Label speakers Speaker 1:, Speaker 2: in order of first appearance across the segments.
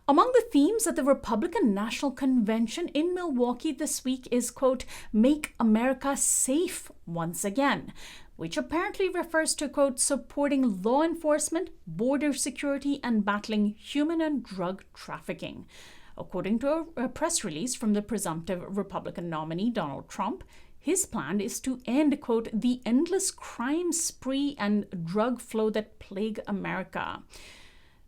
Speaker 1: Among the themes at the Republican National Convention in Milwaukee this week is, quote, "Make America Safe Once Again," which apparently refers to, quote, supporting law enforcement, border security, and battling human and drug trafficking. According to a press release from the presumptive Republican nominee, Donald Trump, his plan is to end, quote, the endless crime spree and drug flow that plague America.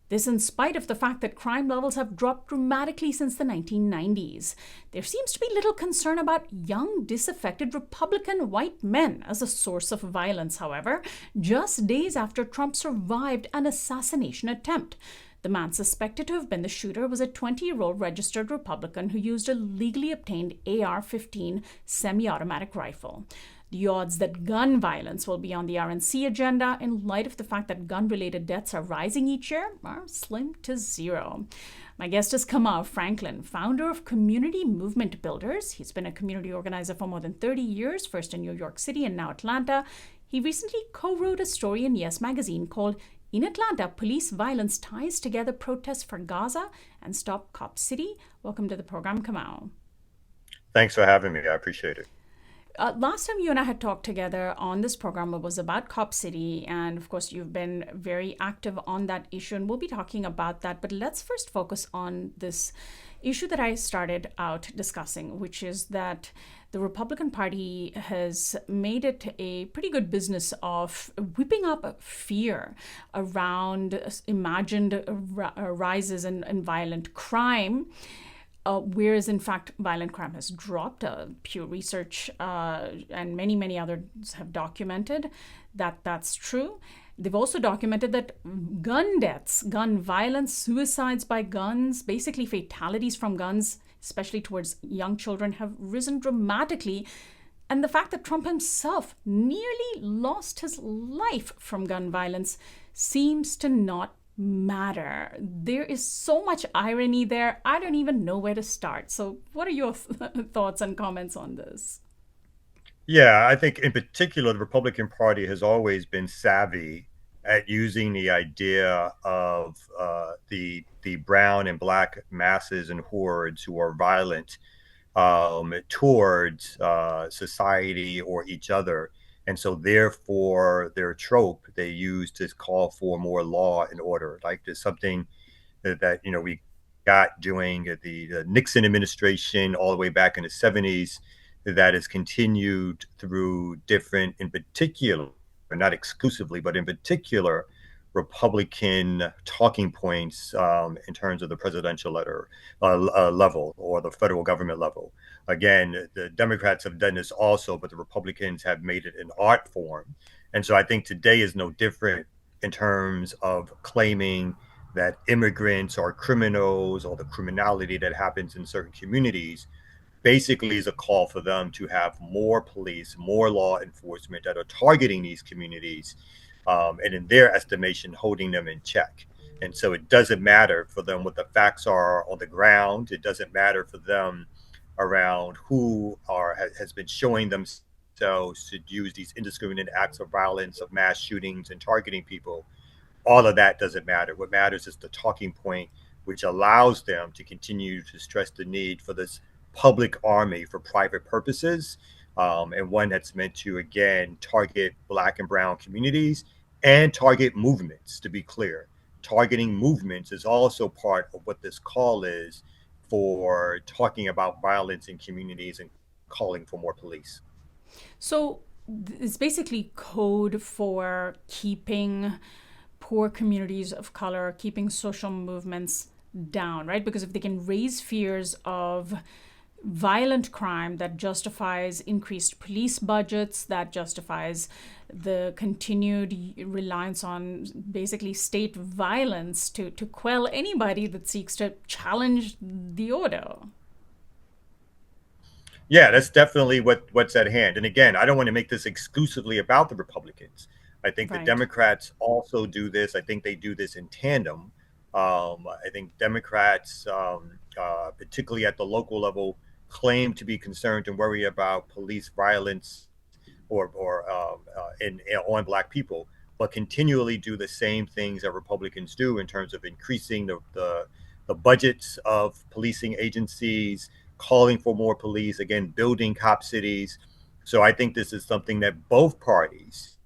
Speaker 1: This in spite of the fact that crime levels have dropped dramatically since the 1990s. There seems to be little concern about young, disaffected Republican white men as a source of violence, however, just days after Trump survived an assassination attempt. The man suspected to have been the shooter was a 20-year-old registered Republican who used a legally obtained AR-15 semi-automatic rifle. The odds that gun violence will be on the RNC agenda in light of the fact that gun-related deaths are rising each year are slim to zero. My guest is Kamau Franklin, founder of Community Movement Builders. He's been a community organizer for more than 30 years, first in New York City and now Atlanta. He recently co-wrote a story in Yes Magazine called "In Atlanta, Police Violence Ties Together Protests for Gaza and Stop Cop City." Welcome to the program, Kamau.
Speaker 2: Thanks for having me. I appreciate it.
Speaker 1: Last time you and I had talked together on this program, it was about Cop City. And of course, you've been very active on that issue, and we'll be talking about that. But let's first focus on this issue that I started out discussing, which is that the Republican Party has made it a pretty good business of whipping up fear around imagined rises in violent crime. Whereas, in fact, violent crime has dropped. Pew Research and many, many others have documented that that's true. They've also documented that gun deaths, gun violence, suicides by guns, basically fatalities from guns, especially towards young children, have risen dramatically. And the fact that Trump himself nearly lost his life from gun violence seems to not matter. There is so much irony there. I don't even know where to start. So, what are your thoughts and comments on this?
Speaker 2: Yeah, I think in particular, the Republican Party has always been savvy at using the idea of the brown and black masses and hordes who are violent towards society or each other. And so, therefore, their trope they use to call for more law and order. Like there's something that we got during the Nixon administration all the way back in the 70s that has continued through different, in particular, not exclusively, but in particular, Republican talking points in terms of the presidential level or the federal government level. Again, the Democrats have done this also, but the Republicans have made it an art form. And so I think today is no different in terms of claiming that immigrants are criminals or the criminality that happens in certain communities basically is a call for them to have more police, more law enforcement that are targeting these communities and in their estimation, holding them in check. And so it doesn't matter for them what the facts are on the ground. It doesn't matter for them around who has been showing themselves to use these indiscriminate acts of violence, of mass shootings and targeting people. All of that doesn't matter. What matters is the talking point, which allows them to continue to stress the need for this public army for private purposes, and one that's meant to, again, target Black and brown communities and target movements, to be clear. Targeting movements is also part of what this call is for talking about violence in communities and calling for more police.
Speaker 1: So, it's basically code for keeping poor communities of color, keeping social movements down, right? Because if they can raise fears of violent crime that justifies increased police budgets, that justifies the continued reliance on basically state violence to quell anybody that seeks to challenge the order.
Speaker 2: Yeah, that's definitely what's at hand. And again, I don't want to make this exclusively about the Republicans. I think the
Speaker 1: Right.
Speaker 2: Democrats also do this. I think they do this in tandem. I think Democrats, particularly at the local level, claim to be concerned and worry about police violence or on Black people, but continually do the same things that Republicans do in terms of increasing the budgets of policing agencies, calling for more police, again, building cop cities. So I think this is something that both parties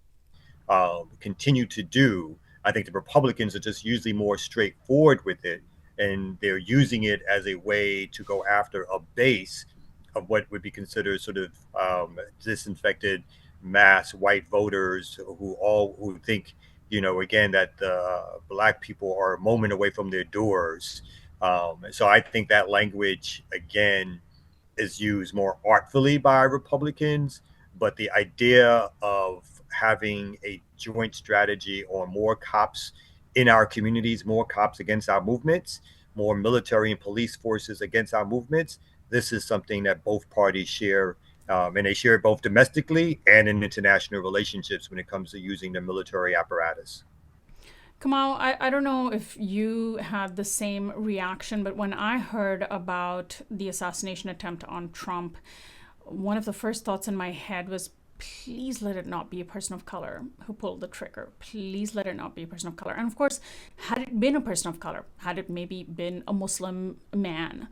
Speaker 2: continue to do. I think the Republicans are just usually more straightforward with it, and they're using it as a way to go after a base of what would be considered sort of disinfected mass white voters who think, again, that black people are a moment away from their doors. So I think that language again is used more artfully by Republicans, but the idea of having a joint strategy on more cops in our communities, more cops against our movements, more military and police forces against our movements, this is something that both parties share. And they share it both domestically and in international relationships when it comes to using the military apparatus.
Speaker 1: Kamau, I don't know if you had the same reaction, but when I heard about the assassination attempt on Trump, one of the first thoughts in my head was, please let it not be a person of color who pulled the trigger. Please let it not be a person of color. And of course, had it been a person of color, had it maybe been a Muslim man,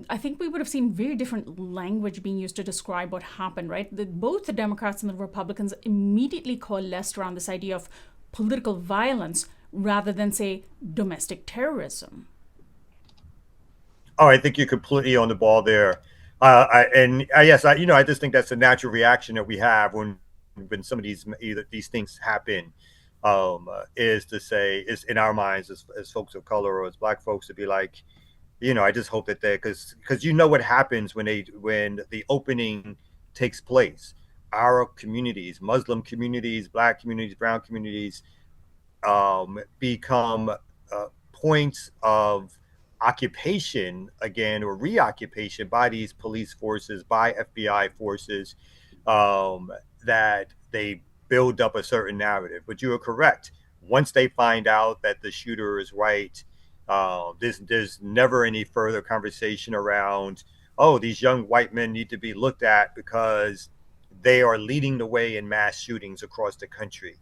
Speaker 1: I think we would have seen very different language being used to describe what happened, right? Both the Democrats and the Republicans immediately coalesced around this idea of political violence rather than, say, domestic terrorism.
Speaker 2: Oh, I think you're completely on the ball there. Yes, I just think that's a natural reaction that we have when some of these things happen. Is to say, is in our minds as folks of color or as black folks to be like, I just hope that they, because what happens when the opening takes place. Our communities, Muslim communities, black communities, brown communities, become points of occupation again, or reoccupation by these police forces, by FBI forces, um, that they build up a certain narrative. But you are correct. Once they find out that the shooter is white, there's never any further conversation around, oh, these young white men need to be looked at because they are leading the way in mass shootings across the country.